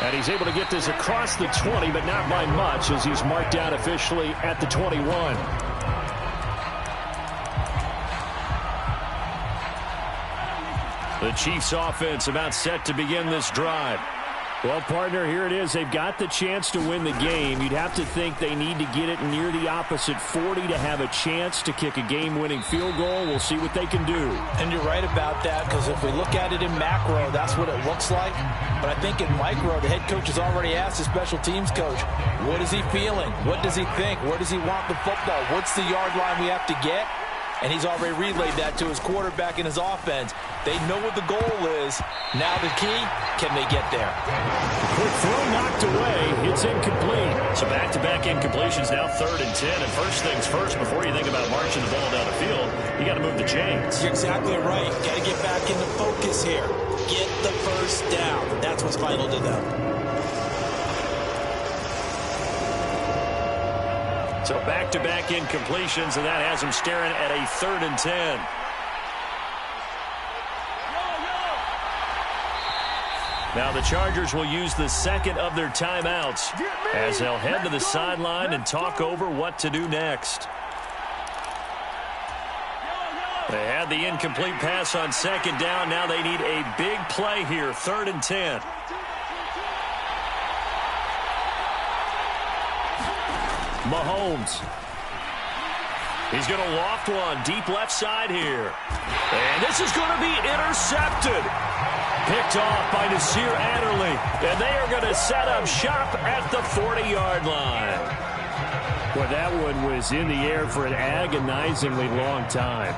And he's able to get this across the 20, but not by much as he's marked out officially at the 21. The Chiefs offense about set to begin this drive. Well, partner, here it is. They've got the chance to win the game. You'd have to think they need to get it near the opposite 40 to have a chance to kick a game-winning field goal. We'll see what they can do. And you're right about that, because if we look at it in macro, that's what it looks like. But I think in micro, the head coach has already asked the special teams coach, what is he feeling? What does he think? Where does he want the football? What's the yard line we have to get? And he's already relayed that to his quarterback and his offense. They know what the goal is. Now the key, can they get there? Quick throw knocked away. It's incomplete. So back-to-back incompletions now 3rd and 10. And first things first, before you think about marching the ball down the field, you got to move the chains. You're exactly right. Got to get back into focus here. Get the first down. That's what's vital to them. So back-to-back incompletions, and that has them staring at a 3rd and 10. Now the Chargers will use the 2nd of their timeouts as they'll head to the sideline and talk over what to do next. They had the incomplete pass on 2nd down. Now they need a big play here, 3rd and 10. Mahomes. He's going to loft one deep left side here. And this is going to be intercepted. Picked off by Nasir Adderley. And they are going to set up shop at the 40-yard line. Boy, that one was in the air for an agonizingly long time.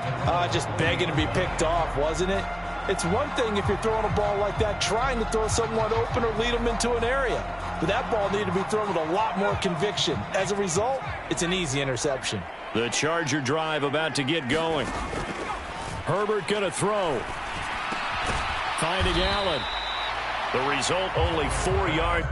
Just begging to be picked off, wasn't it? It's one thing if you're throwing a ball like that, trying to throw someone open or lead them into an area. But that ball needed to be thrown with a lot more conviction. As a result, it's an easy interception. The Charger drive about to get going. Herbert going to throw. Finding Allen. The result, only 4 yards.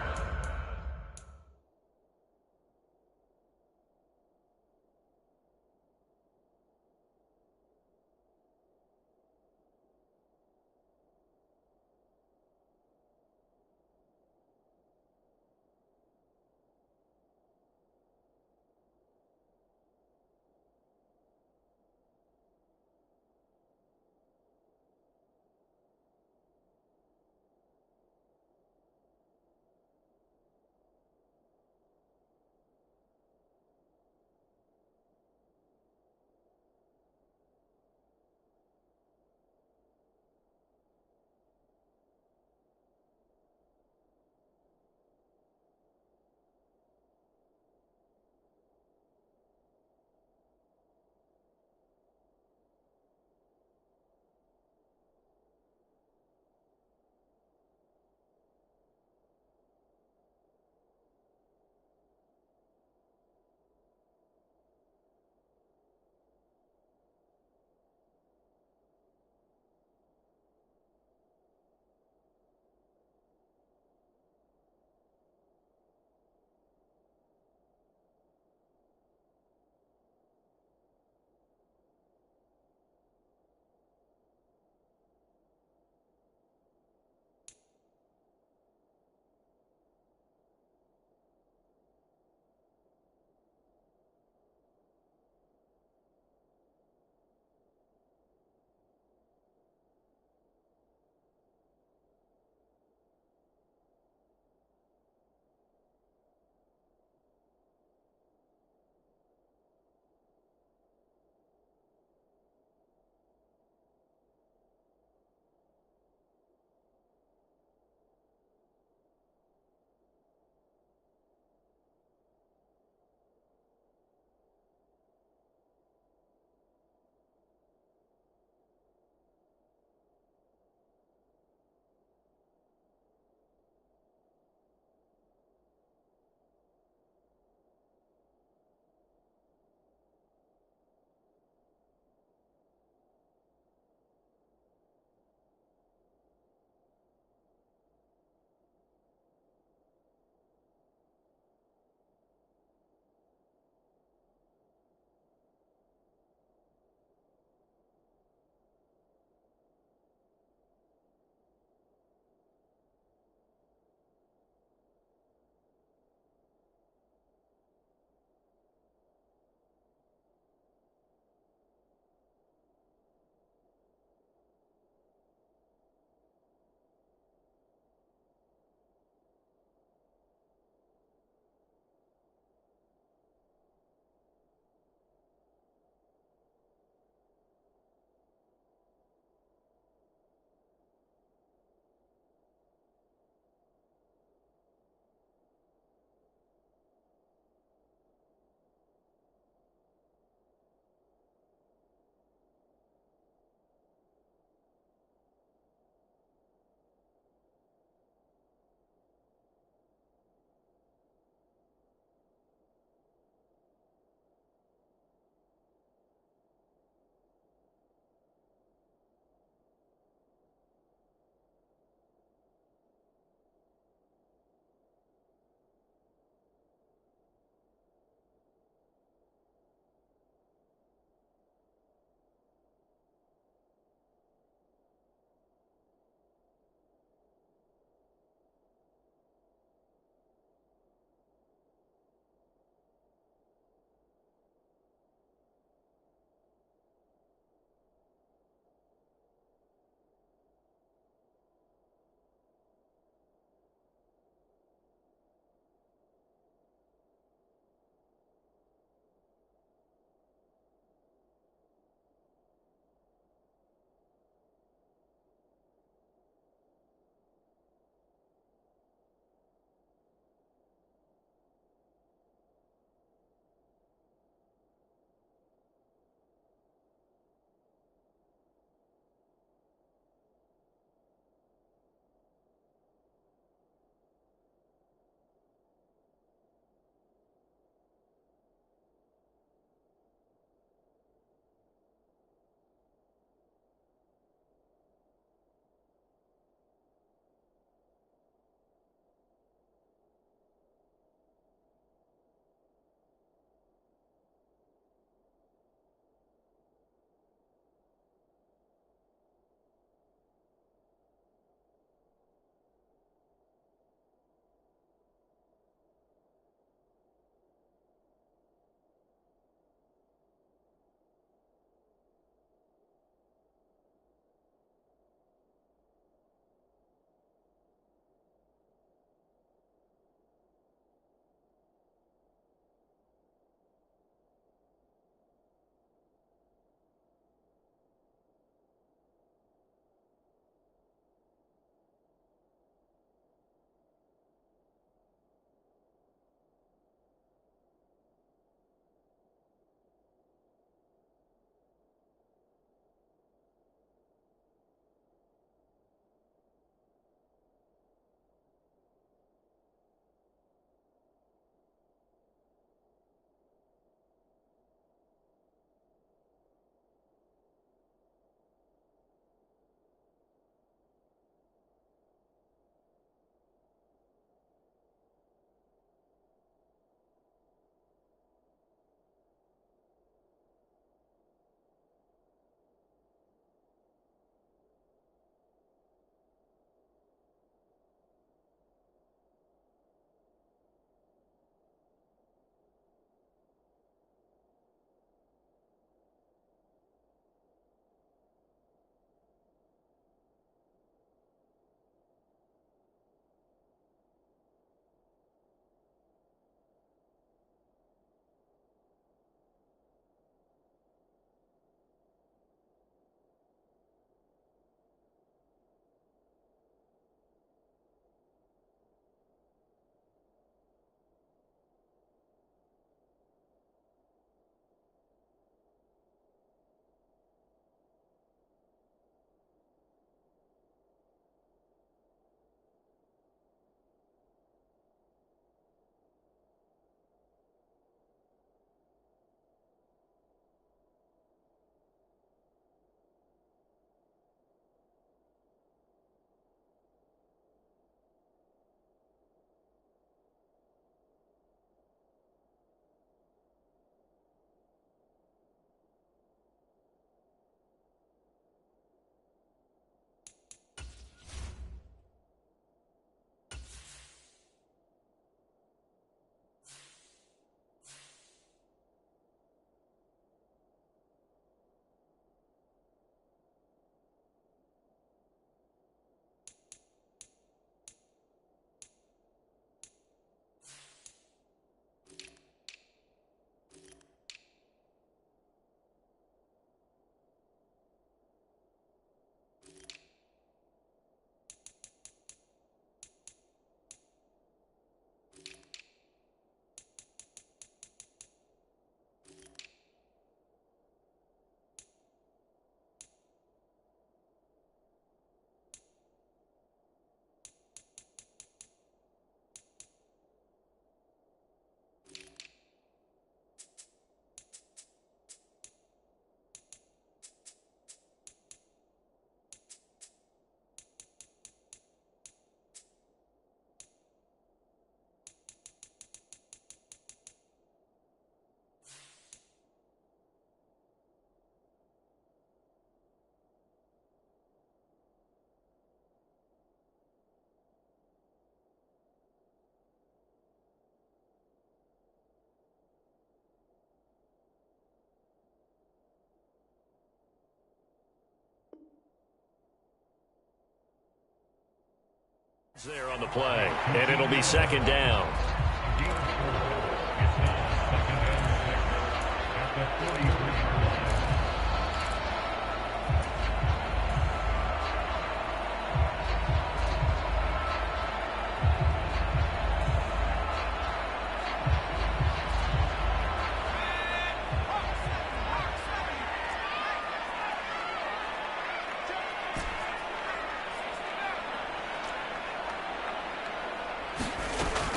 There on the play, and it'll be second down.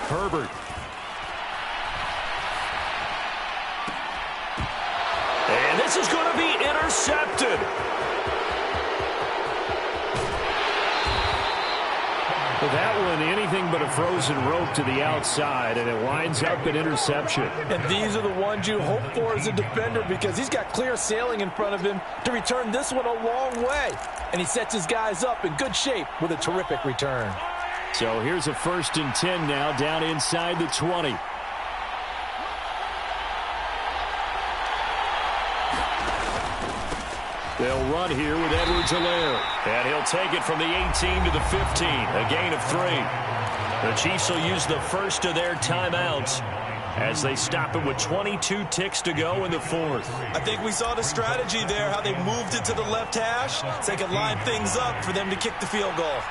Herbert. And this is going to be intercepted. Well, that one, anything but a frozen rope to the outside, and it winds up an interception. And these are the ones you hope for as a defender because he's got clear sailing in front of him to return this one a long way. And he sets his guys up in good shape with a terrific return. So here's a 1st and 10 now, down inside the 20. They'll run here with Edwards-Helaire. And he'll take it from the 18 to the 15, a gain of 3. The Chiefs will use the first of their timeouts as they stop it with 22 ticks to go in the 4th. I think we saw the strategy there, how they moved it to the left hash so they could line things up for them to kick the field goal.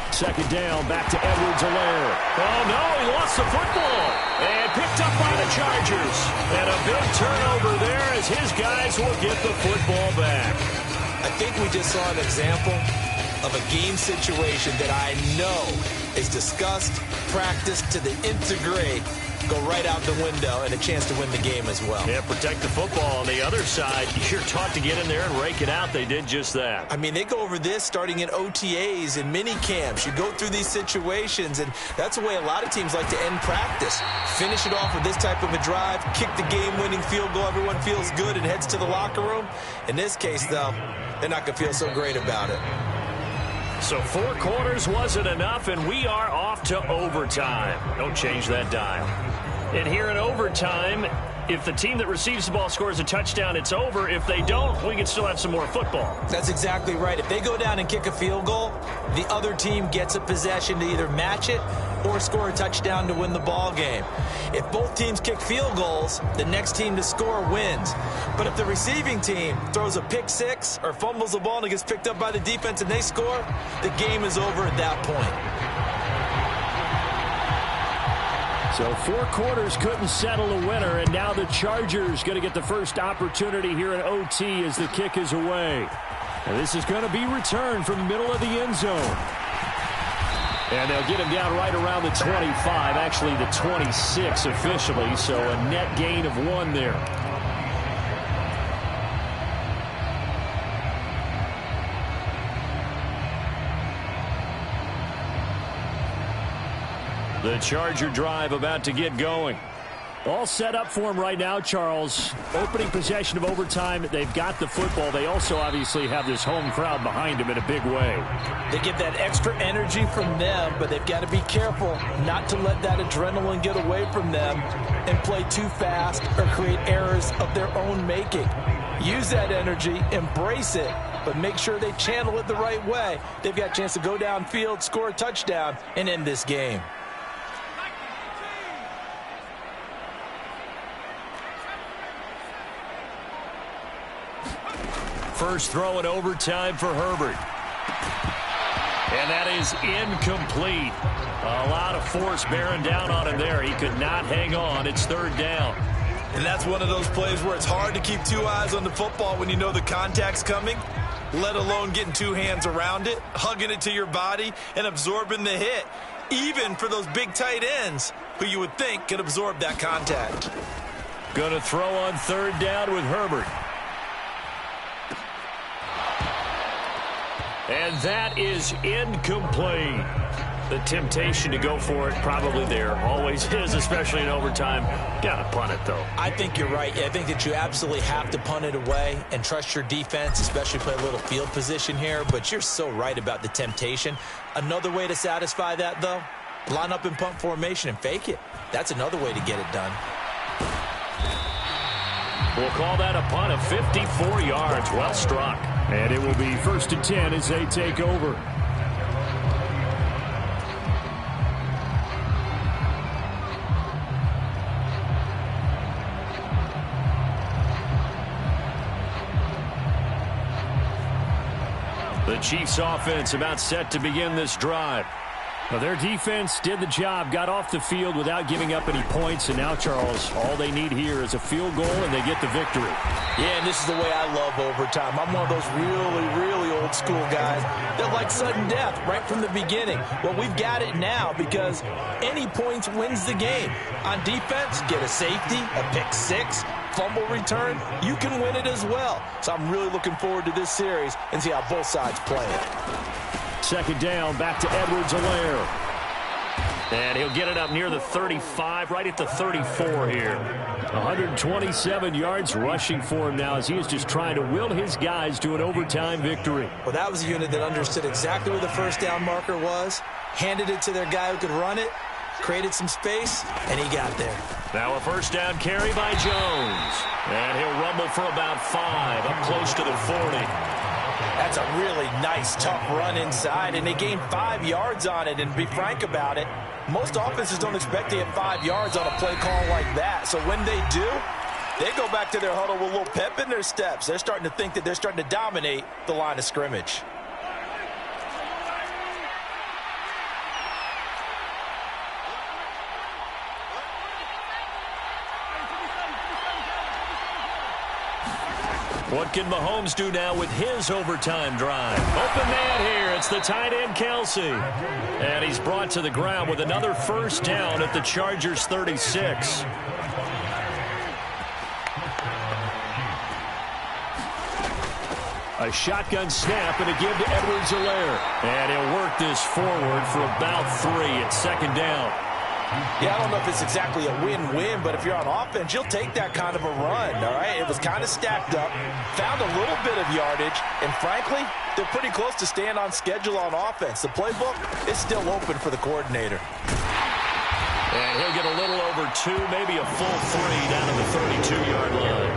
Second down, back to Edwards-Helaire. Oh, no, he lost the football. And picked up by the Chargers. And a big turnover there as his guys will get the football back. I think we just saw an example of a game situation that I know is discussed, practiced to the nth degree, go right out the window, and a chance to win the game as well. Yeah, protect the football. On the other side, you're taught to get in there and rake it out. They did just that. I mean, they go over this starting in OTAs and mini camps. You go through these situations, and that's the way a lot of teams like to end practice. Finish it off with this type of a drive, kick the game-winning field goal. Everyone feels good and heads to the locker room. In this case, though, they're not going to feel so great about it. So 4 quarters wasn't enough, and we are off to overtime. Don't change that dial. And here in overtime, if the team that receives the ball scores a touchdown, it's over. If they don't, we can still have some more football. That's exactly right. If they go down and kick a field goal, the other team gets a possession to either match it or score a touchdown to win the ball game. If both teams kick field goals, the next team to score wins. But if the receiving team throws a pick six or fumbles the ball and it gets picked up by the defense and they score, the game is over at that point. So 4 quarters couldn't settle a winner, and now the Chargers going to get the first opportunity here in OT as the kick is away. And this is going to be returned from the middle of the end zone. And they'll get him down right around the 25, actually the 26 officially, so a net gain of 1 there. The Charger drive about to get going. All set up for him right now, Charles. Opening possession of overtime. They've got the football. They also obviously have this home crowd behind them in a big way. They get that extra energy from them, but they've got to be careful not to let that adrenaline get away from them and play too fast or create errors of their own making. Use that energy, embrace it, but make sure they channel it the right way. They've got a chance to go downfield, score a touchdown, and end this game. First throw in overtime for Herbert. And that is incomplete. A lot of force bearing down on him there. He could not hang on. It's 3rd down. And that's one of those plays where it's hard to keep 2 eyes on the football when you know the contact's coming, let alone getting 2 hands around it, hugging it to your body, and absorbing the hit, even for those big tight ends who you would think could absorb that contact. Going to throw on 3rd down with Herbert. And that is incomplete. The temptation to go for it probably there. Always is, especially in overtime. Got to punt it, though. I think you're right. I think that you absolutely have to punt it away and trust your defense, especially play a little field position here. But you're so right about the temptation. Another way to satisfy that, though, line up in punt formation and fake it. That's another way to get it done. We'll call that a punt of 54 yards. Well struck. And it will be 1st and 10 as they take over. The Chiefs offense about set to begin this drive. Well, their defense did the job, got off the field without giving up any points, and now, Charles, all they need here is a field goal, and they get the victory. Yeah, and this is the way I love overtime. I'm one of those really old school guys that like sudden death right from the beginning. Well, we've got it now because any points wins the game. On defense, get a safety, a pick six, fumble return, you can win it as well. So I'm really looking forward to this series and see how both sides play it. 2nd down, back to Edwards-Helaire. And he'll get it up near the 35, right at the 34 here. 127 yards rushing for him now as he is just trying to will his guys to an overtime victory. Well, that was a unit that understood exactly where the 1st down marker was, handed it to their guy who could run it, created some space, and he got there. Now a 1st down carry by Jones. And he'll rumble for about 5, up close to the 40. That's a really nice, tough run inside, and they gained 5 yards on it. And to be frank about it, most offenses don't expect to get 5 yards on a play call like that. So when they do, they go back to their huddle with a little pep in their steps. They're starting to think that they're starting to dominate the line of scrimmage. What can Mahomes do now with his overtime drive? Open man here. It's the tight end, Kelsey. And he's brought to the ground with another 1st down at the Chargers' 36. A shotgun snap and a give to Edwards-Helaire. And he'll work this forward for about 3 at 2nd down. Yeah, I don't know if it's exactly a win-win, but if you're on offense, you'll take that kind of a run, all right? It was kind of stacked up, found a little bit of yardage, and frankly, they're pretty close to staying on schedule on offense. The playbook is still open for the coordinator. And he'll get a little over 2, maybe a full 3 down to the 32-yard line.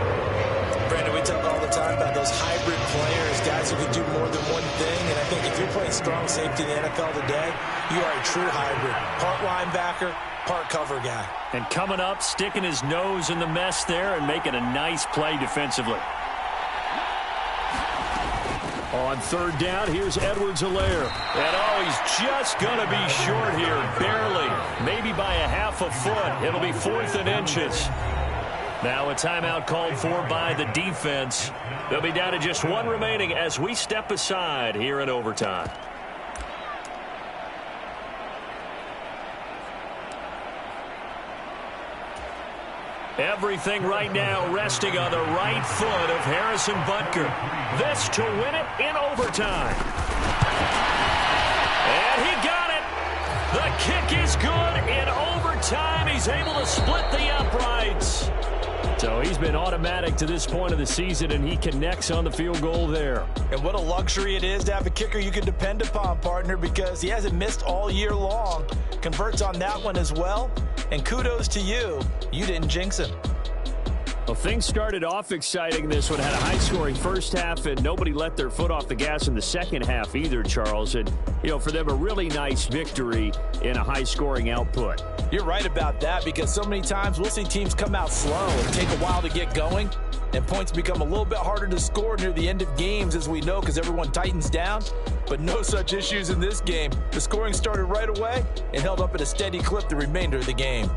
Brandon, we talk all the time about those hybrid players, guys who can do more than one thing, and I think if you're playing strong safety in the NFL today, you are a true hybrid. Part linebacker, part cover guy. And coming up, sticking his nose in the mess there and making a nice play defensively. On 3rd down, here's Edwards-Helaire. And he's just going to be short here, barely. Maybe by a half a foot. It'll be 4th and inches. Now a timeout called for by the defense. They'll be down to just 1 remaining as we step aside here in overtime. Everything right now resting on the right foot of Harrison Butker. This to win it in overtime. And he got it. The kick is good in overtime. He's able to split the uprights. So he's been automatic to this point of the season, and he connects on the field goal there. And what a luxury it is to have a kicker you can depend upon, partner, because he hasn't missed all year long. Converts on that one as well. And kudos to you. You didn't jinx him. Well, things started off exciting. This one had a high-scoring first half, and nobody let their foot off the gas in the second half either, Charles. And, for them, a really nice victory in a high-scoring output. You're right about that, because so many times we'll see teams come out slow and take a while to get going, and points become a little bit harder to score near the end of games, as we know, because everyone tightens down. But no such issues in this game. The scoring started right away and held up at a steady clip the remainder of the game.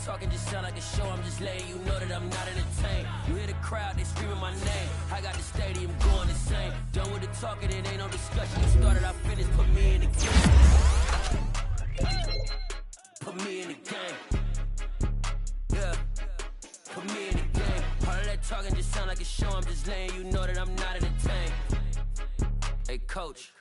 Talking just sound like a show, I'm just letting you know that I'm not entertained. You hear the crowd, they screaming my name. I got the stadium going insane. Done with the talking, it ain't no discussion. You started, I finished, put me in the game. Put me in the game. Yeah, put me in the game. All of that talking just sound like a show, I'm just letting you know that I'm not entertained. Hey, coach.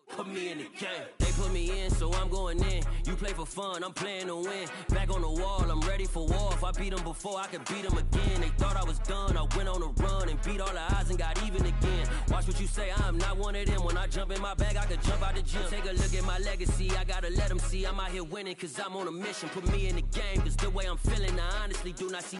put me in the game. They put me in, so I'm going in. You play for fun, I'm playing to win. Back on the wall, I'm ready for war. If I beat them before, I can beat them again. They thought I was done, I went on a run and beat all the odds and got even again. Watch what you say, I'm not one of them. When I jump in my bag, I could jump out the gym. Take a look at my legacy, I gotta let them see I'm out here winning, cause I'm on a mission. Put me in the game, cause the way I'm feeling, I honestly do not see